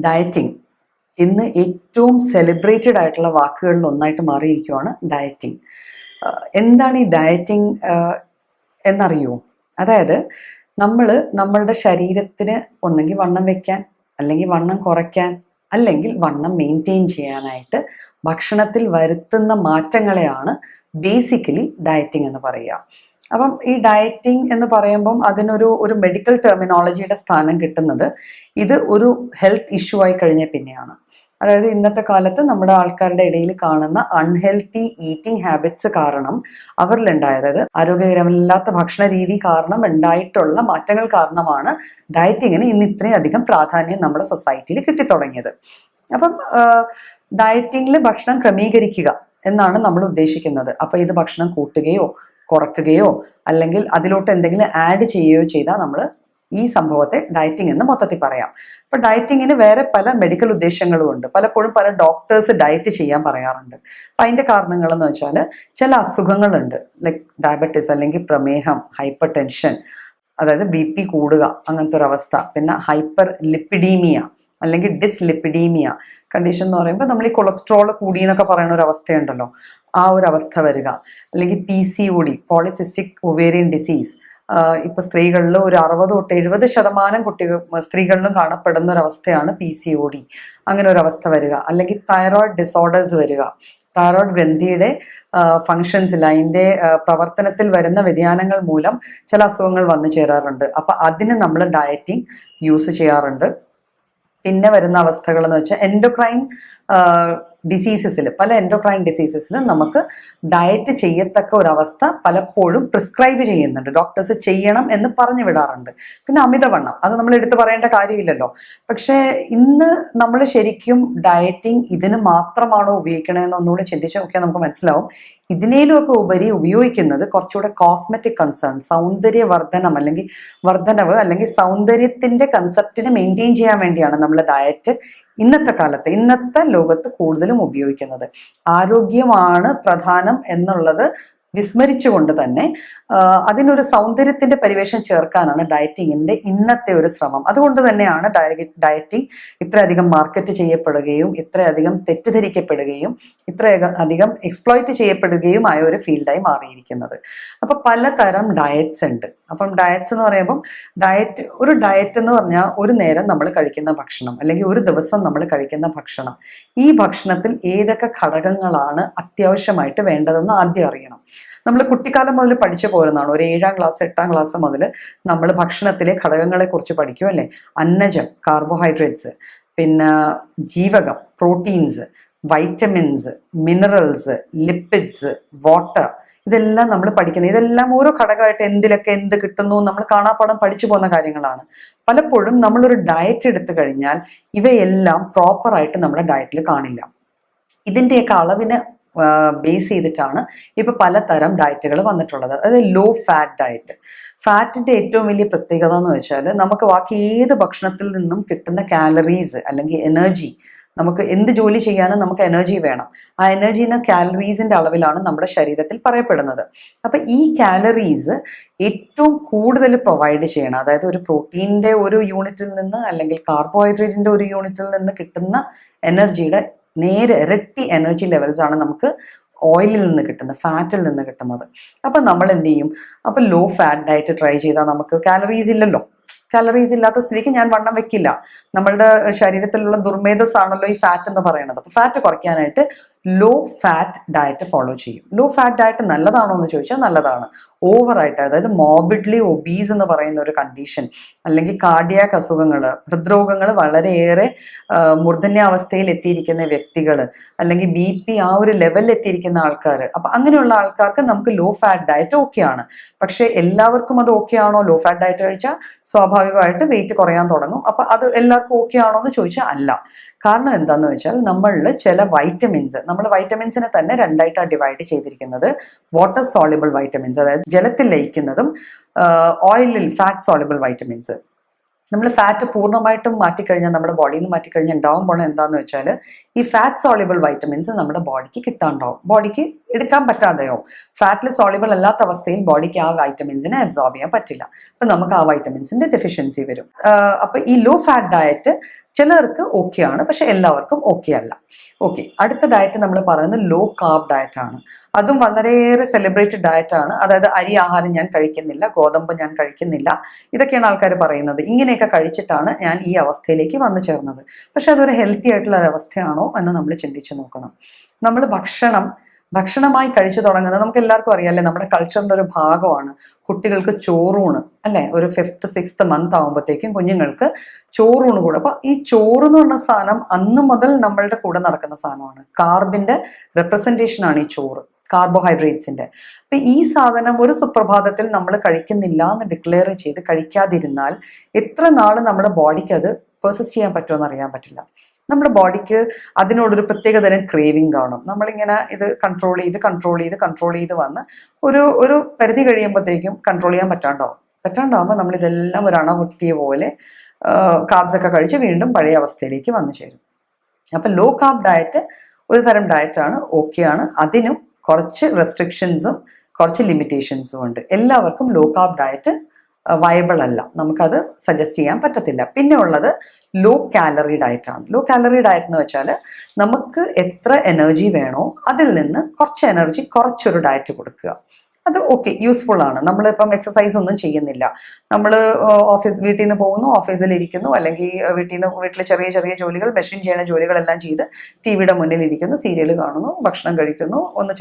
Dieting ഇന്ന് ഏറ്റവും celebrated ആയിട്ടുള്ള വാക്കുകളിൽ ഒന്നായിട്ട് മാറിയിരിക്കുകയാണ് ഡയറ്റിംഗ്. എന്താണ് ഈ ഡയറ്റിംഗ് എന്നറിയോ? അതായത് നമ്മളുടെ ശരീരത്തിന് ഒന്നെങ്കിൽ വണ്ണം വെക്കാൻ, അല്ലെങ്കിൽ വണ്ണം കുറയ്ക്കാൻ, അല്ലെങ്കിൽ വണ്ണം മെയിൻറ്റെയിൻ ചെയ്യാനായിട്ട് ഭക്ഷണത്തിൽ വരുത്തുന്ന മാറ്റങ്ങളെയാണ് ബേസിക്കലി ഡയറ്റിംഗ് എന്ന് പറയുക. അപ്പം ഈ ഡയറ്റിംഗ് എന്ന് പറയുമ്പം അതിനൊരു മെഡിക്കൽ ടെർമിനോളജിയുടെ സ്ഥാനം കിട്ടുന്നത് ഇത് ഒരു ഹെൽത്ത് ഇഷ്യൂ ആയി കഴിഞ്ഞ പിന്നെയാണ്. അതായത് ഇന്നത്തെ കാലത്ത് നമ്മുടെ ആൾക്കാരുടെ ഇടയിൽ കാണുന്ന അൺഹെൽത്തി ഈറ്റിംഗ് ഹാബിറ്റ്സ് കാരണം അവരിലുണ്ടായത്, അതായത് ആരോഗ്യകരമില്ലാത്ത ഭക്ഷണ രീതി കാരണം ഉണ്ടായിട്ടുള്ള മാറ്റങ്ങൾ കാരണമാണ് ഡയറ്റിങ്ങിന് ഇന്ന് ഇത്രയധികം പ്രാധാന്യം നമ്മുടെ സൊസൈറ്റിയിൽ കിട്ടിത്തുടങ്ങിയത്. അപ്പം ഡയറ്റിങ്ങിൽ ഭക്ഷണം ക്രമീകരിക്കുക എന്നാണ് നമ്മൾ ഉദ്ദേശിക്കുന്നത്. അപ്പൊ ഇത് ഭക്ഷണം കൂട്ടുകയോ കുറയ്ക്കുകയോ അല്ലെങ്കിൽ അതിലോട്ട് എന്തെങ്കിലും ആഡ് ചെയ്യുകയോ ചെയ്താൽ നമ്മൾ ഈ സംഭവത്തെ ഡയറ്റിംഗ് എന്ന് മൊത്തത്തിൽ പറയാം. അപ്പൊ ഡയറ്റിങ്ങിന് വേറെ പല മെഡിക്കൽ ഉദ്ദേശങ്ങളും ഉണ്ട്. പലപ്പോഴും പല ഡോക്ടേഴ്സ് ഡയറ്റ് ചെയ്യാൻ പറയാറുണ്ട്. അപ്പൊ അതിന്റെ കാരണങ്ങൾ എന്ന് വെച്ചാൽ ചില അസുഖങ്ങളുണ്ട്, ലൈക്ക് ഡയബറ്റീസ് അല്ലെങ്കിൽ പ്രമേഹം, ഹൈപ്പർ ടെൻഷൻ, അതായത് BP കൂടുക, അങ്ങനത്തെ ഒരു അവസ്ഥ. പിന്നെ ഹൈപ്പർ ലിപ്പിഡീമിയ അല്ലെങ്കിൽ ഡിസ്ലിപ്പിഡീമിയ കണ്ടീഷൻ എന്ന് പറയുമ്പോൾ നമ്മൾ ഈ കൊളസ്ട്രോൾ കൂടി എന്നൊക്കെ പറയുന്ന ഒരു അവസ്ഥയുണ്ടല്ലോ, ആ ഒരു അവസ്ഥ വരിക. അല്ലെങ്കിൽ PCOD, പോളിസിസ്റ്റിക് ഒവേറിയൻ ഡിസീസ്. ഇപ്പൊ സ്ത്രീകളിൽ ഒരു 60 തൊട്ട് 70% സ്ത്രീകളിലും കാണപ്പെടുന്ന ഒരു അവസ്ഥയാണ് PCOD. അങ്ങനെ ഒരു അവസ്ഥ വരിക. അല്ലെങ്കിൽ തൈറോയിഡ് ഡിസോർഡേഴ്സ് വരിക. തൈറോയിഡ് ഗ്രന്ഥിയുടെ ഫങ്ഷൻസിൽ, അതിൻ്റെ പ്രവർത്തനത്തിൽ വരുന്ന വ്യതിയാനങ്ങൾ മൂലം ചില അസുഖങ്ങൾ വന്നു ചേരാറുണ്ട്. അപ്പൊ അതിന് നമ്മൾ ഡയറ്റിംഗ് യൂസ് ചെയ്യാറുണ്ട്. പിന്നെ വരുന്ന അവസ്ഥകൾ എന്ന് വെച്ചാൽ എൻഡോക്രൈൻ ഡിസീസസിൽ, പല എൻഡോക്രൈൻ ഡിസീസസിലും നമുക്ക് ഡയറ്റ് ചെയ്യത്തക്ക ഒരവസ്ഥ പലപ്പോഴും പ്രിസ്ക്രൈബ് ചെയ്യുന്നുണ്ട്, ഡോക്ടേഴ്സ് ചെയ്യണം എന്ന് പറഞ്ഞു വിടാറുണ്ട്. പിന്നെ അമിതവണ്ണം, അത് നമ്മൾ എടുത്തു പറയേണ്ട കാര്യമില്ലല്ലോ. പക്ഷേ ഇന്ന് നമ്മൾ ശരിക്കും ഡയറ്റിംഗ് ഇതിന് മാത്രമാണോ ഉപയോഗിക്കണമെന്ന് ഒന്നുകൂടി ചിന്തിച്ച് നോക്കിയാൽ നമുക്ക് മനസ്സിലാവും ഇതിനേലുമൊക്കെ ഉപരി ഉപയോഗിക്കുന്നത് കുറച്ചുകൂടെ കോസ്മെറ്റിക് കൺസേൺ, സൗന്ദര്യവർദ്ധനം അല്ലെങ്കിൽ വർദ്ധനവ് അല്ലെങ്കിൽ സൗന്ദര്യത്തിന്റെ കൺസെപ്റ്റിനെ മെയിൻറ്റെയിൻ ചെയ്യാൻ വേണ്ടിയാണ് നമ്മൾ ഡയറ്റ് ഇന്നത്തെ കാലത്ത്, ഇന്നത്തെ ലോകത്ത് കൂടുതലും ഉപയോഗിക്കുന്നത്. ആരോഗ്യമാണ് പ്രധാനം എന്നുള്ളത് വിസ്മരിച്ചുകൊണ്ട് തന്നെ അതിനൊരു സൗന്ദര്യത്തിന്റെ പരിവേഷം ചേർക്കാനാണ് ഡയറ്റിങ്ങിന്റെ ഇന്നത്തെ ഒരു ശ്രമം. അതുകൊണ്ട് തന്നെയാണ് ഡയറ്റിംഗ് ഇത്രയധികം മാർക്കറ്റ് ചെയ്യപ്പെടുകയും ഇത്രയധികം തെറ്റിദ്ധരിക്കപ്പെടുകയും ഇത്രയധികം എക്സ്പ്ലോയിറ്റ് ചെയ്യപ്പെടുകയും ആയ ഒരു ഫീൽഡായി മാറിയിരിക്കുന്നത്. അപ്പൊ പലതരം ഡയറ്റ്സ് ഉണ്ട്. അപ്പം ഡയറ്റ്സ് എന്ന് പറയുമ്പം ഒരു ഡയറ്റ് എന്ന് പറഞ്ഞാൽ ഒരു നേരം നമ്മൾ കഴിക്കുന്ന ഭക്ഷണം അല്ലെങ്കിൽ ഒരു ദിവസം നമ്മൾ കഴിക്കുന്ന ഭക്ഷണം, ഈ ഭക്ഷണത്തിൽ ഏതൊക്കെ ഘടകങ്ങളാണ് അത്യാവശ്യമായിട്ട് വേണ്ടതെന്ന് ആദ്യം അറിയണം. നമ്മൾ കുട്ടിക്കാലം മുതൽ പഠിച്ചു പോരുന്നതാണ്. ഒരു 7ാം ക്ലാസ് 8ാം ക്ലാസ് മുതൽ നമ്മൾ ഭക്ഷണത്തിലെ ഘടകങ്ങളെ കുറിച്ച് പഠിക്കും അല്ലേ. അന്നജം, കാർബോഹൈഡ്രേറ്റ്സ്, പിന്നെ ജീവകം, proteins, vitamins, minerals, lipids, water, ഇതെല്ലാം നമ്മൾ പഠിക്കുന്നത്. ഇതെല്ലാം ഓരോ ഘടകമായിട്ട് എന്തിലൊക്കെ എന്ത് കിട്ടുന്നു നമ്മൾ കാണാപ്പാടം പഠിച്ചു പോകുന്ന കാര്യങ്ങളാണ്. പലപ്പോഴും നമ്മളൊരു ഡയറ്റ് എടുത്തു കഴിഞ്ഞാൽ ഇവയെല്ലാം പ്രോപ്പറായിട്ട് നമ്മുടെ ഡയറ്റിൽ കാണില്ല. ഇതിൻ്റെയൊക്കെ അളവിനെ ബേസ് ചെയ്തിട്ടാണ് ഇപ്പൊ പലതരം ഡയറ്റുകൾ വന്നിട്ടുള്ളത്. അതായത് ലോ ഫാറ്റ് ഡയറ്റ്. ഫാറ്റിന്റെ ഏറ്റവും വലിയ പ്രത്യേകത എന്ന് വെച്ചാൽ നമുക്ക് ബാക്കി ഏത് ഭക്ഷണത്തിൽ നിന്നും കിട്ടുന്ന കാലറീസ് അല്ലെങ്കിൽ എനർജി, നമുക്ക് എന്ത് ജോലി ചെയ്യാനും നമുക്ക് എനർജി വേണം. ആ എനർജീനെ കാലറീസിന്റെ അളവിലാണ് നമ്മുടെ ശരീരത്തിൽ പറയപ്പെടുന്നത്. അപ്പൊ ഈ കാലറീസ് ഏറ്റവും കൂടുതൽ പ്രൊവൈഡ് ചെയ്യണം. അതായത് ഒരു പ്രോട്ടീനിന്റെ ഒരു യൂണിറ്റിൽ നിന്ന് അല്ലെങ്കിൽ കാർബോഹൈഡ്രേറ്റിന്റെ ഒരു യൂണിറ്റിൽ നിന്ന് കിട്ടുന്ന എനർജിയുടെ നേരെ ഇരട്ടി എനർജി ലെവൽസ് ആണ് നമുക്ക് ഓയിലിൽ നിന്ന് കിട്ടുന്നത്, ഫാറ്റിൽ നിന്ന് കിട്ടുന്നത്. അപ്പൊ നമ്മൾ എന്ത് ചെയ്യും? അപ്പൊ ലോ ഫാറ്റ് ഡയറ്റ് ട്രൈ ചെയ്താൽ നമുക്ക് കാലറീസ് ഇല്ലല്ലോ. കാലറീസ് ഇല്ലാത്ത സ്ഥിതിക്ക് ഞാൻ വണ്ണം വെക്കില്ല. നമ്മളുടെ ശരീരത്തിലുള്ള ദുർമേധസ്സാണല്ലോ ഈ ഫാറ്റ് എന്ന് പറയുന്നത്. അപ്പൊ ഫാറ്റ് കുറയ്ക്കാനായിട്ട് ലോ ഫാറ്റ് ഡയറ്റ് ഫോളോ ചെയ്യും. ലോ ഫാറ്റ് ഡയറ്റ് നല്ലതാണോ എന്ന് ചോദിച്ചാൽ നല്ലതാണ്. ഓവറായിട്ട്, അതായത് മോർബിഡ്ലി ഒബീസ് എന്ന് പറയുന്ന ഒരു കണ്ടീഷൻ, അല്ലെങ്കിൽ കാർഡിയാക് അസുഖങ്ങൾ, ഹൃദ്രോഗങ്ങൾ വളരെയേറെ മൂർധന്യാവസ്ഥയിൽ എത്തിയിരിക്കുന്ന വ്യക്തികൾ, അല്ലെങ്കിൽ BP ആ ഒരു ലെവലിൽ എത്തിയിരിക്കുന്ന ആൾക്കാർ, അപ്പൊ അങ്ങനെയുള്ള ആൾക്കാർക്ക് നമുക്ക് ലോ ഫാറ്റ് ഡയറ്റ് ഓക്കെയാണ്. പക്ഷെ എല്ലാവർക്കും അത് ഓക്കെ ആണോ? ലോ ഫാറ്റ് ഡയറ്റ് കഴിച്ചാൽ സ്വാഭാവികമായിട്ട് വെയിറ്റ് കുറയാൻ തുടങ്ങും. അപ്പൊ അത് എല്ലാവർക്കും ഓക്കെ ആണോ എന്ന് ചോദിച്ചാൽ അല്ല. കാരണം എന്താന്ന് വെച്ചാൽ നമ്മളിൽ ചില വൈറ്റമിൻസ്, നമ്മൾ വൈറ്റമിൻസിനെ തന്നെ രണ്ടായിട്ടാണ് ഡിവൈഡ് ചെയ്തിരിക്കുന്നത്. വാട്ടർ സോളിബിൾ വൈറ്റമിൻസ്, അതായത് ജലത്തിൽ ലയിക്കുന്നതും ഓയിലിൽ ഫാറ്റ് സോളിബിൾ വൈറ്റമിൻസ്. നമ്മൾ ഫാറ്റ് പൂർണ്ണമായിട്ടും മാറ്റിക്കഴിഞ്ഞാൽ, നമ്മുടെ ബോഡിയിൽ നിന്ന് മാറ്റിക്കഴിഞ്ഞാൽ ഉണ്ടാവാൻ പോണത് എന്താന്ന് വെച്ചാൽ ഈ ഫാറ്റ് സോളിബിൾ വൈറ്റമിൻസ് നമ്മുടെ ബോഡിക്ക് കിട്ടാണ്ടാവും, ബോഡിക്ക് എടുക്കാൻ പറ്റാതെയാവും. ഫാറ്റിൽ സോളിബിൾ അല്ലാത്ത അവസ്ഥയിൽ ബോഡിക്ക് ആ വൈറ്റമിൻസിനെ അബ്സോർബ് ചെയ്യാൻ പറ്റില്ല. അപ്പൊ നമുക്ക് ആ വൈറ്റമിൻസിന്റെ ഡെഫിഷ്യൻസി വരും. അപ്പൊ ഈ ലോ ഫാറ്റ് ഡയറ്റ് ചിലർക്ക് ഓക്കെ ആണ്, പക്ഷെ എല്ലാവർക്കും ഓക്കെ അല്ല. ഓക്കെ, അടുത്ത ഡയറ്റ് നമ്മൾ പറയുന്നത് ലോ കാർബ് ഡയറ്റ് ആണ്. അതും വളരെയേറെ സെലിബ്രേറ്റഡ് ഡയറ്റ് ആണ്. അതായത് അരി ആഹാരം ഞാൻ കഴിക്കുന്നില്ല, ഗോതമ്പ് ഞാൻ കഴിക്കുന്നില്ല, ഇതൊക്കെയാണ് ആൾക്കാർ പറയുന്നത്. ഇങ്ങനെയൊക്കെ കഴിച്ചിട്ടാണ് ഞാൻ ഈ അവസ്ഥയിലേക്ക് വന്നു ചേർന്നത്. പക്ഷെ അതൊരു ഹെൽത്തി ആയിട്ടുള്ള ഒരു അവസ്ഥയാണോ എന്ന് നമ്മൾ ചിന്തിച്ചു നോക്കണം. നമ്മൾ ഭക്ഷണമായി കഴിച്ചു തുടങ്ങുന്നത് നമുക്ക് എല്ലാവർക്കും അറിയാമല്ലേ, നമ്മുടെ കൾച്ചറിന്റെ ഒരു ഭാഗമാണ്. കുട്ടികൾക്ക് ചോറൂണ് അല്ലെ, ഒരു 5th 6th മന്ത് ആകുമ്പോഴത്തേക്കും കുഞ്ഞുങ്ങൾക്ക് ചോറൂണ് കൂടെ. അപ്പൊ ഈ ചോറ് എന്ന് പറഞ്ഞ സാധനം അന്ന് മുതൽ നമ്മളുടെ കൂടെ നടക്കുന്ന സാധനമാണ്. കാർബിന്റെ റെപ്രസെന്റേഷൻ ആണ് ഈ ചോറ്, കാർബോഹൈഡ്രേറ്റ്സിന്റെ. അപ്പൊ ഈ സാധനം ഒരു സുപ്രഭാതത്തിൽ നമ്മൾ കഴിക്കുന്നില്ല എന്ന് ഡിക്ലെയർ ചെയ്ത് കഴിക്കാതിരുന്നാൽ എത്ര നാള് നമ്മുടെ ബോഡിക്ക് അത് പെർസിസ്റ്റ് ചെയ്യാൻ പറ്റുമെന്ന് അറിയാൻ പറ്റില്ല. നമ്മുടെ ബോഡിക്ക് അതിനോടൊരു പ്രത്യേക തരം ക്രേവിങ് കാണും. നമ്മളിങ്ങനെ ഇത് കൺട്രോൾ ചെയ്ത് വന്ന് ഒരു പരിധി കഴിയുമ്പോഴത്തേക്കും കൺട്രോൾ ചെയ്യാൻ പറ്റാണ്ടാവുമ്പോൾ നമ്മൾ ഇതെല്ലാം ഒരു അണമുട്ടിയ പോലെ കാർബ്സ് ഒക്കെ കഴിച്ച് വീണ്ടും പഴയ അവസ്ഥയിലേക്ക് വന്നു ചേരും. അപ്പം ലോ കാർബ് ഡയറ്റ് ഒരു തരം ഡയറ്റാണ്, ഓക്കെയാണ്. അതിനും കുറച്ച് റെസ്ട്രിക്ഷൻസും കുറച്ച് ലിമിറ്റേഷൻസും ഉണ്ട്. എല്ലാവർക്കും ലോ കാർബ് ഡയറ്റ് വയബിൾ അല്ല, നമുക്കത് സജസ്റ്റ് ചെയ്യാൻ പറ്റത്തില്ല. പിന്നെ ഉള്ളത് ലോ കാലറി ഡയറ്റ് ആണ്. ലോ കാലറി ഡയറ്റ് എന്ന് വെച്ചാൽ നമുക്ക് എത്ര എനർജി വേണോ അതിൽ നിന്ന് കുറച്ച് എനർജി കുറച്ചൊരു ഡയറ്റ് കൊടുക്കുക. അത് ഓക്കെ, യൂസ്ഫുൾ ആണ്. നമ്മളിപ്പം എക്സസൈസ് ഒന്നും ചെയ്യുന്നില്ല, നമ്മൾ വീട്ടിൽ നിന്ന് പോകുന്നു, ഓഫീസിൽ ഇരിക്കുന്നു, അല്ലെങ്കിൽ വീട്ടിൽ ചെറിയ ചെറിയ ജോലികൾ, മെഷീൻ ചെയ്യുന്ന ജോലികളെല്ലാം ചെയ്ത് ടിവിയുടെ മുന്നിൽ ഇരിക്കുന്നു, സീരിയൽ കാണുന്നു, ഭക്ഷണം കഴിക്കുന്നു, ഒന്ന്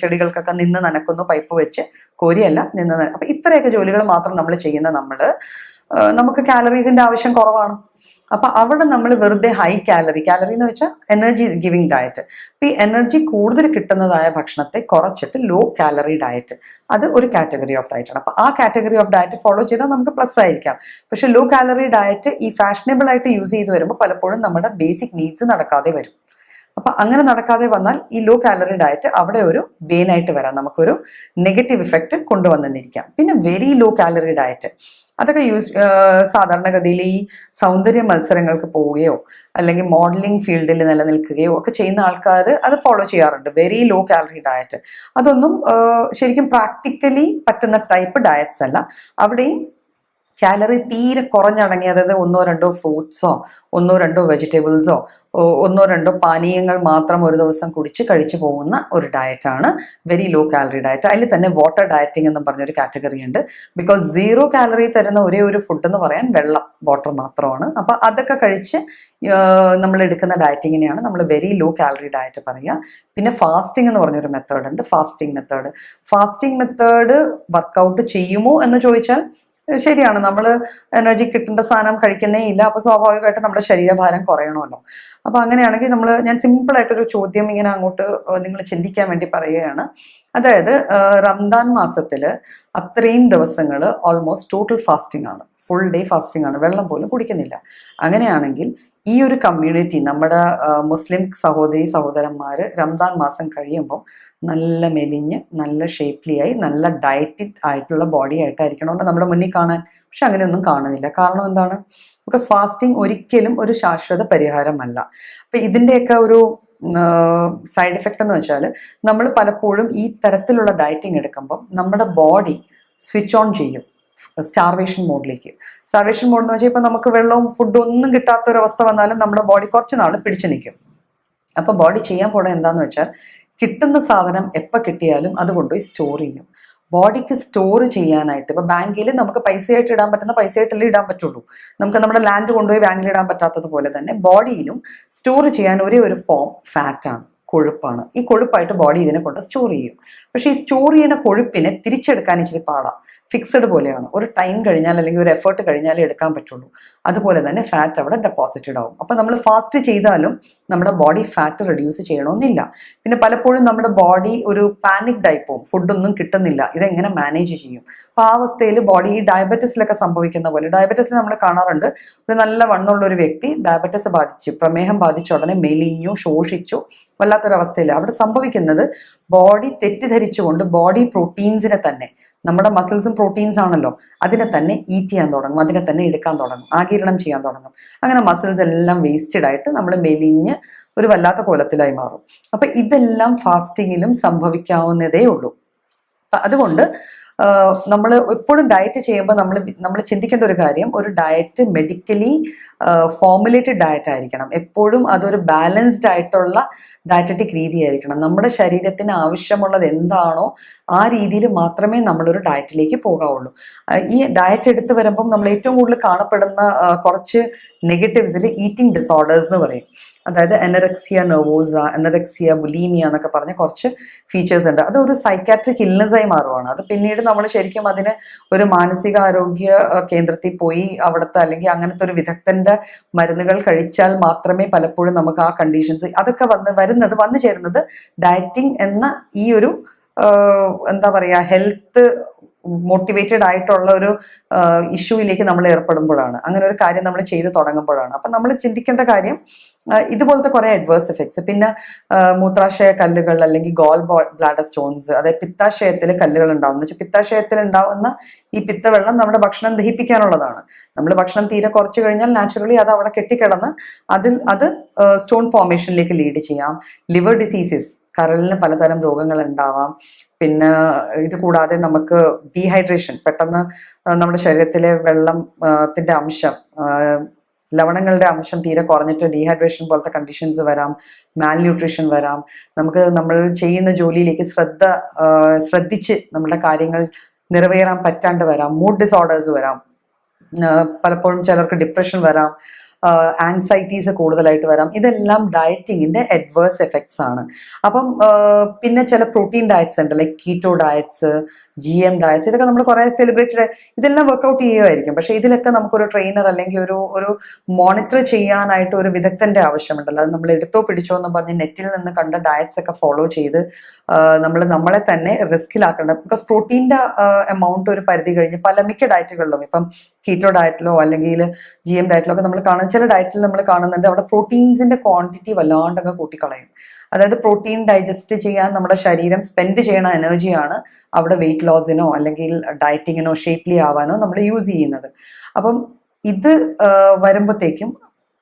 ചെടികൾക്കൊക്കെ നിന്ന് നനക്കുന്നു, പൈപ്പ് വെച്ച് കോരിയല്ല അപ്പൊ ഇത്രയൊക്കെ ജോലികൾ മാത്രം നമ്മൾ ചെയ്യുന്ന നമുക്ക് കാലറീസിന്റെ ആവശ്യം കുറവാണ്. അപ്പൊ അവിടെ നമ്മൾ വെറുതെ ഹൈ കാലറി എന്ന് വെച്ചാൽ എനർജി ഗിവിങ് ഡയറ്റ്. അപ്പൊ ഈ എനർജി കൂടുതൽ കിട്ടുന്നതായ ഭക്ഷണത്തെ കുറച്ചിട്ട് ലോ കാലറി ഡയറ്റ്, അത് ഒരു കാറ്റഗറി ഓഫ് ഡയറ്റ് ആണ്. അപ്പൊ ആ കാറ്റഗറി ഓഫ് ഡയറ്റ് ഫോളോ ചെയ്താൽ നമുക്ക് പ്ലസ് ആയിരിക്കാം. പക്ഷെ ലോ കാലറി ഡയറ്റ് ഈ ഫാഷനബിൾ ആയിട്ട് യൂസ് ചെയ്ത് വരുമ്പോൾ പലപ്പോഴും നമ്മുടെ ബേസിക് നീഡ്സ് നടക്കാതെ വരും. അപ്പൊ അങ്ങനെ നടക്കാതെ വന്നാൽ ഈ ലോ കാലറി ഡയറ്റ് അവിടെ ഒരു ബെയിനായിട്ട് വരാം, നമുക്കൊരു നെഗറ്റീവ് ഇഫക്റ്റ് കൊണ്ടുവന്നിരിക്കാം. പിന്നെ വെരി ലോ കാലറി ഡയറ്റ്, അതൊക്കെ സാധാരണഗതിയിൽ ഈ സൗന്ദര്യ മത്സരങ്ങൾക്ക് പോവുകയോ അല്ലെങ്കിൽ മോഡലിംഗ് ഫീൽഡിൽ നിലനിൽക്കുകയോ ഒക്കെ ചെയ്യുന്ന ആൾക്കാർ അത് ഫോളോ ചെയ്യാറുണ്ട്. വെരി ലോ കാലറി ഡയറ്റ് അതൊന്നും ശരിക്കും പ്രാക്ടിക്കലി പറ്റുന്ന ടൈപ്പ് ഡയറ്റ്സ് അല്ല. അവിടെയും കാലറി തീരെ കുറഞ്ഞടങ്ങി, അതായത് 1-2 ഫ്രൂട്ട്സോ 1-2 വെജിറ്റബിൾസോ 1-2 പാനീയങ്ങൾ മാത്രം ഒരു ദിവസം കഴിച്ചു പോകുന്ന ഒരു ഡയറ്റാണ് വെരി ലോ കാലറി ഡയറ്റ്. അതിൽ തന്നെ വാട്ടർ ഡയറ്റിംഗ് എന്ന് പറഞ്ഞൊരു കാറ്റഗറി ഉണ്ട്. ബിക്കോസ് 0 കാലറി തരുന്ന ഒരേ ഒരു ഫുഡ് എന്ന് പറയാൻ വാട്ടർ മാത്രമാണ്. അപ്പൊ അതൊക്കെ കഴിച്ച് നമ്മൾ എടുക്കുന്ന ഡയറ്റിങ്ങിനെയാണ് നമ്മൾ വെരി ലോ കാലറി ഡയറ്റ് പറയുക. പിന്നെ ഫാസ്റ്റിംഗ് എന്ന് പറഞ്ഞൊരു മെത്തേഡ് ഉണ്ട്. ഫാസ്റ്റിംഗ് മെത്തേഡ് വർക്കൗട്ട് ചെയ്യുമോ എന്ന് ചോദിച്ചാൽ ശരിയാണ്. നമ്മൾ എനർജി കിട്ടേണ്ട സാധനം കഴിക്കുന്നേ ഇല്ല, അപ്പൊ സ്വാഭാവികമായിട്ട് നമ്മുടെ ശരീരഭാരം കുറയണമല്ലോ. അപ്പൊ അങ്ങനെയാണെങ്കിൽ ഞാൻ സിമ്പിൾ ആയിട്ടൊരു ചോദ്യം ഇങ്ങനെ അങ്ങോട്ട് നിങ്ങൾ ചിന്തിക്കാൻ വേണ്ടി പറയുകയാണ്. അതായത് റംദാൻ മാസത്തില് അത്രയും ദിവസങ്ങൾ ഓൾമോസ്റ്റ് ടോട്ടൽ ഫാസ്റ്റിംഗ് ആണ്, ഫുൾ ഡേ ഫാസ്റ്റിംഗ് ആണ്, വെള്ളം പോലും കുടിക്കുന്നില്ല. അങ്ങനെയാണെങ്കിൽ ഈ ഒരു കമ്മ്യൂണിറ്റി, നമ്മുടെ മുസ്ലിം സഹോദരന്മാര് റംദാൻ മാസം കഴിയുമ്പം നല്ല മെലിഞ്ഞ് നല്ല ഷേപ്പ്ലി ആയി നല്ല ഡയറ്റഡ് ആയിട്ടുള്ള ബോഡി ആയിട്ടായിരിക്കണമല്ലോ നമ്മുടെ മുന്നിൽ കാണാൻ. പക്ഷെ അങ്ങനെയൊന്നും കാണുന്നില്ല. കാരണം എന്താണ്? ബിക്കോസ് ഫാസ്റ്റിംഗ് ഒരിക്കലും ഒരു ശാശ്വത പരിഹാരമല്ല. അപ്പൊ ഇതിൻ്റെയൊക്കെ ഒരു സൈഡ് എഫക്റ്റ് എന്ന് വെച്ചാൽ നമ്മൾ പലപ്പോഴും ഈ തരത്തിലുള്ള ഡയറ്റിംഗ് എടുക്കുമ്പോൾ നമ്മുടെ ബോഡി സ്വിച്ച് ഓൺ ചെയ്യും സ്റ്റാർവേഷൻ മോഡിലേക്ക്. സ്റ്റാർവേഷൻ മോഡ് എന്ന് വെച്ചാൽ ഇപ്പൊ നമുക്ക് വെള്ളവും ഫുഡും ഒന്നും കിട്ടാത്തൊരവസ്ഥ വന്നാലും നമ്മുടെ ബോഡി കുറച്ച് നാൾ പിടിച്ചു നിൽക്കും. അപ്പൊ ബോഡി ചെയ്യാൻ പോണ എന്താന്ന് വെച്ചാൽ കിട്ടുന്ന സാധനം എപ്പോൾ കിട്ടിയാലും അത് കൊണ്ടുപോയി സ്റ്റോർ ചെയ്യും. ബോഡിക്ക് സ്റ്റോർ ചെയ്യാനായിട്ട് ഇപ്പൊ ബാങ്കിൽ നമുക്ക് പൈസയായിട്ട് ഇടാൻ പറ്റുന്ന പൈസയായിട്ടല്ലേ ഇടാൻ പറ്റുള്ളൂ. നമുക്ക് നമ്മുടെ ലാൻഡ് കൊണ്ടുപോയി ബാങ്കിൽ ഇടാൻ പറ്റാത്തത് പോലെ തന്നെ ബോഡിയിലും സ്റ്റോർ ചെയ്യാൻ ഒരേ ഒരു ഫോം ഫാറ്റാണ്, കൊഴുപ്പാണ്. ഈ കൊഴുപ്പായിട്ട് ബോഡി ഇതിനെ കൊണ്ട് സ്റ്റോർ ചെയ്യും. പക്ഷെ ഈ സ്റ്റോർ ചെയ്യുന്ന കൊഴുപ്പിനെ തിരിച്ചെടുക്കാൻ ഇച്ചിരി പാടാം. ഫിക്സഡ് പോലെയാണ്, ഒരു ടൈം കഴിഞ്ഞാൽ അല്ലെങ്കിൽ ഒരു എഫേർട്ട് കഴിഞ്ഞാലേ എടുക്കാൻ പറ്റുള്ളൂ. അതുപോലെ തന്നെ ഫാറ്റ് അവിടെ ഡെപ്പോസിറ്റഡ് ആവും. അപ്പൊ നമ്മൾ ഫാസ്റ്റ് ചെയ്താലും നമ്മുടെ ബോഡി ഫാറ്റ് റെഡ്യൂസ് ചെയ്യണമെന്നില്ല. പിന്നെ പലപ്പോഴും നമ്മുടെ ബോഡി ഒരു പാനിക്ഡ് ആയി പോകും, ഫുഡൊന്നും കിട്ടുന്നില്ല, ഇതെങ്ങനെ മാനേജ് ചെയ്യും? അപ്പൊ ആ അവസ്ഥയിൽ ബോഡി ഈ ഡയബറ്റീസിലൊക്കെ സംഭവിക്കുന്ന പോലെ, ഡയബറ്റീസിൽ നമ്മൾ കാണാറുണ്ട്, ഒരു നല്ല വണ്ണമുള്ള ഒരു വ്യക്തി ഡയബറ്റീസ് ബാധിച്ചു, പ്രമേഹം ബാധിച്ച ഉടനെ മെലിഞ്ഞു, ശോഷിച്ചു, വല്ലാത്തൊരവസ്ഥയിൽ അവിടെ സംഭവിക്കുന്നത് ബോഡി തെറ്റിദ്ധരിച്ചുകൊണ്ട് ബോഡി പ്രോട്ടീൻസിനെ തന്നെ, നമ്മുടെ മസിൽസും പ്രോട്ടീൻസ് ആണല്ലോ, അതിനെ തന്നെ ഈറ്റ് ചെയ്യാൻ തുടങ്ങും, അതിനെ തന്നെ എടുക്കാൻ തുടങ്ങും, ആഗിരണം ചെയ്യാൻ തുടങ്ങും. അങ്ങനെ മസിൽസ് എല്ലാം വേസ്റ്റഡ് ആയിട്ട് നമ്മൾ മെലിഞ്ഞ് ഒരു വല്ലാത്ത കോലത്തിലായി മാറും. അപ്പൊ ഇതെല്ലാം ഫാസ്റ്റിങ്ങിലും സംഭവിക്കാവുന്നതേ ഉള്ളൂ. അതുകൊണ്ട് നമ്മൾ എപ്പോഴും ഡയറ്റ് ചെയ്യുമ്പോൾ നമ്മൾ ചിന്തിക്കേണ്ട ഒരു കാര്യം, ഒരു ഡയറ്റ് മെഡിക്കലി ഫോർമുലേറ്റഡ് ഡയറ്റ് ആയിരിക്കണം. എപ്പോഴും അതൊരു ബാലൻസ്ഡ് ആയിട്ടുള്ള ഡയറ്ററ്റിക് രീതി ആയിരിക്കണം. നമ്മുടെ ശരീരത്തിന് ആവശ്യമുള്ളത് എന്താണോ ആ രീതിയിൽ മാത്രമേ നമ്മളൊരു ഡയറ്റിലേക്ക് പോകാവുള്ളൂ. ഈ ഡയറ്റ് എടുത്ത് വരുമ്പം നമ്മൾ ഏറ്റവും കൂടുതൽ കാണപ്പെടുന്ന കുറച്ച് നെഗറ്റീവ്സിൽ ഈറ്റിംഗ് ഡിസോർഡേഴ്സ് എന്ന് പറയും. അതായത് എനറക്സിയ നെർവോസ, എനറക്സിയ ബുലീമിയ എന്നൊക്കെ പറഞ്ഞ കുറച്ച് ഫീച്ചേഴ്സ് ഉണ്ട്. അത് ഒരു സൈക്കാട്രിക് ഇൽനെസ്സായി മാറുവാണ്. അത് പിന്നീട് നമ്മൾ ശരിക്കും അതിന് ഒരു മാനസികാരോഗ്യ കേന്ദ്രത്തിൽ പോയി അവിടുത്തെ അല്ലെങ്കിൽ അങ്ങനത്തെ ഒരു വിദഗ്ധന്റെ മരുന്നുകൾ കഴിച്ചാൽ മാത്രമേ പലപ്പോഴും നമുക്ക് ആ കണ്ടീഷൻസ് അതൊക്കെ വന്നു ചേരുന്നത് ഡയറ്റിംഗ് എന്ന ഈ ഒരു എന്താ പറയുക ഹെൽത്ത് മോട്ടിവേറ്റഡ് ആയിട്ടുള്ള ഒരു ഇഷ്യൂയിലേക്ക് നമ്മൾ ഏർപ്പെടുമ്പോഴാണ്, അങ്ങനെ ഒരു കാര്യം നമ്മൾ ചെയ്തു തുടങ്ങുമ്പോഴാണ്. അപ്പം നമ്മൾ ചിന്തിക്കേണ്ട കാര്യം ഇതുപോലത്തെ കുറെ അഡ്വേഴ്സ് എഫക്ട്സ്, പിന്നെ മൂത്രാശയ കല്ലുകൾ അല്ലെങ്കിൽ ഗോൾ ബ്ലാഡർ സ്റ്റോൺസ്, അതായത് പിത്താശയത്തിൽ കല്ലുകൾ ഉണ്ടാവുന്ന വെച്ചാൽ പിത്താശയത്തിൽ ഉണ്ടാവുന്ന ഈ പിത്തവെള്ളം നമ്മുടെ ഭക്ഷണം ദഹിപ്പിക്കാനുള്ളതാണ്. നമ്മൾ ഭക്ഷണം തീരെ കുറച്ച് കഴിഞ്ഞാൽ നാച്ചുറലി അത് അവിടെ കെട്ടിക്കിടന്ന് അത് സ്റ്റോൺ ഫോർമേഷനിലേക്ക് ലീഡ് ചെയ്യാം. ലിവർ ഡിസീസസ്, കരളിന് പലതരം രോഗങ്ങൾ ഉണ്ടാവാം. പിന്നെ ഇത് കൂടാതെ നമുക്ക് ഡീഹൈഡ്രേഷൻ, പെട്ടെന്ന് നമ്മുടെ ശരീരത്തിലെ വെള്ളത്തിന്റെ അംശം, ലവണങ്ങളുടെ അംശം തീരെ കുറഞ്ഞിട്ട് ഡീഹൈഡ്രേഷൻ പോലത്തെ കണ്ടീഷൻസ് വരാം. മാൽ ന്യൂട്രീഷൻ വരാം. നമ്മൾ ചെയ്യുന്ന ജോലിയിലേക്ക് ശ്രദ്ധിച്ച് നമ്മുടെ കാര്യങ്ങൾ നിറവേറാൻ പറ്റാണ്ട് വരാം. മൂഡ് ഡിസോർഡേഴ്സ് വരാം. പലപ്പോഴും ചിലർക്ക് ഡിപ്രഷൻ വരാം. ആങ്സൈറ്റീസ് കൂടുതലായിട്ട് വരാം. ഇതെല്ലാം ഡയറ്റിങ്ങിന്റെ അഡ്വേഴ്സ് എഫക്ട്സ് ആണ്. അപ്പം പിന്നെ ചില പ്രോട്ടീൻ ഡയറ്റ്സ് ഉണ്ട്, like keto diets, GM diets. ഇതൊക്കെ നമ്മൾ കുറെ സെലിബ്രേറ്റഡ്, ഇതെല്ലാം വർക്ക്ഔട്ട് ചെയ്യുമായിരിക്കും. പക്ഷെ ഇതിലൊക്കെ നമുക്കൊരു ട്രെയിനർ അല്ലെങ്കിൽ ഒരു മോണിറ്റർ ചെയ്യാനായിട്ട് ഒരു വിദഗ്ധന്റെ ആവശ്യമുണ്ടല്ലോ. അത് നമ്മൾ എടുത്തോ പിടിച്ചോ എന്ന് പറഞ്ഞ് നെറ്റിൽ നിന്ന് കണ്ട ഡയറ്റ്സ് ഒക്കെ ഫോളോ ചെയ്ത് നമ്മളെ തന്നെ റിസ്കിലാക്കേണ്ട. ബിക്കോസ് പ്രോട്ടീൻ്റെ എമൗണ്ട് ഒരു പരിധി കഴിഞ്ഞ് മിക്ക ഡയറ്റുകളിലും, ഇപ്പം കീറ്റോ ഡയറ്റിലോ അല്ലെങ്കിൽ GM ഡയറ്റിലോ ഒക്കെ നമ്മൾ കാണുന്ന ചില ഡയറ്റിൽ നമ്മൾ കാണുന്നുണ്ട് അവിടെ പ്രോട്ടീൻസിന്റെ ക്വാണ്ടിറ്റി വല്ലാണ്ടൊക്കെ കൂട്ടിക്കളയും. അതായത് പ്രോട്ടീൻ ഡൈജസ്റ്റ് ചെയ്യാൻ നമ്മുടെ ശരീരം സ്പെൻഡ് ചെയ്യണ എനർജിയാണ് അവിടെ വെയിറ്റ് ലോസിനോ അല്ലെങ്കിൽ ഡയറ്റിങ്ങിനോ ഷേപ്പ്ലി ആവാനോ നമ്മൾ യൂസ് ചെയ്യുന്നത്. അപ്പം ഇത് വരുമ്പോഴത്തേക്കും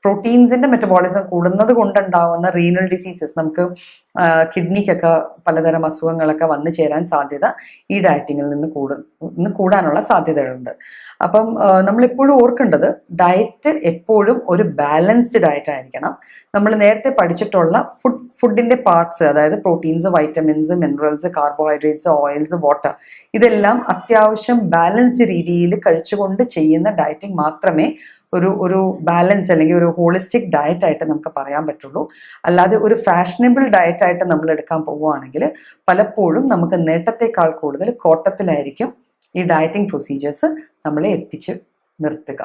പ്രോട്ടീൻസിന്റെ മെറ്റബോളിസം കൂടുന്നത് കൊണ്ടുണ്ടാവുന്ന റീനൽ ഡിസീസസ്, നമുക്ക് കിഡ്നിക്കൊക്കെ പലതരം അസുഖങ്ങളൊക്കെ വന്നു ചേരാൻ സാധ്യത ഈ ഡയറ്റിങ്ങിൽ നിന്ന് കൂടാനുള്ള സാധ്യതകളുണ്ട്. അപ്പം നമ്മളെപ്പോഴും ഓർക്കേണ്ടത് ഡയറ്റ് എപ്പോഴും ഒരു ബാലൻസ്ഡ് ഡയറ്റ് ആയിരിക്കണം. നമ്മൾ നേരത്തെ പഠിച്ചിട്ടുള്ള ഫുഡിന്റെ പാർട്സ്, അതായത് proteins, vitamins, minerals, carbohydrates, oils, water, ഇതെല്ലാം അത്യാവശ്യം ബാലൻസ്ഡ് രീതിയിൽ കഴിച്ചുകൊണ്ട് ചെയ്യുന്ന ഡയറ്റിംഗ് മാത്രമേ ഒരു ബാലൻസ് അല്ലെങ്കിൽ ഒരു ഹോളിസ്റ്റിക് ഡയറ്റ് ആയിട്ട് നമുക്ക് പറയാൻ പറ്റുള്ളൂ. അല്ലാതെ ഒരു ഫാഷനബിൾ ഡയറ്റ് ആയിട്ട് നമ്മൾ എടുക്കാൻ പോവുകയാണെങ്കിൽ പലപ്പോഴും നമുക്ക് നേട്ടത്തെക്കാൾ കൂടുതൽ കോട്ടത്തിലായിരിക്കും ഈ ഡയറ്റിംഗ് പ്രൊസീജിയേഴ്സ് നമ്മളെ എത്തിച്ച് നിർത്തുക.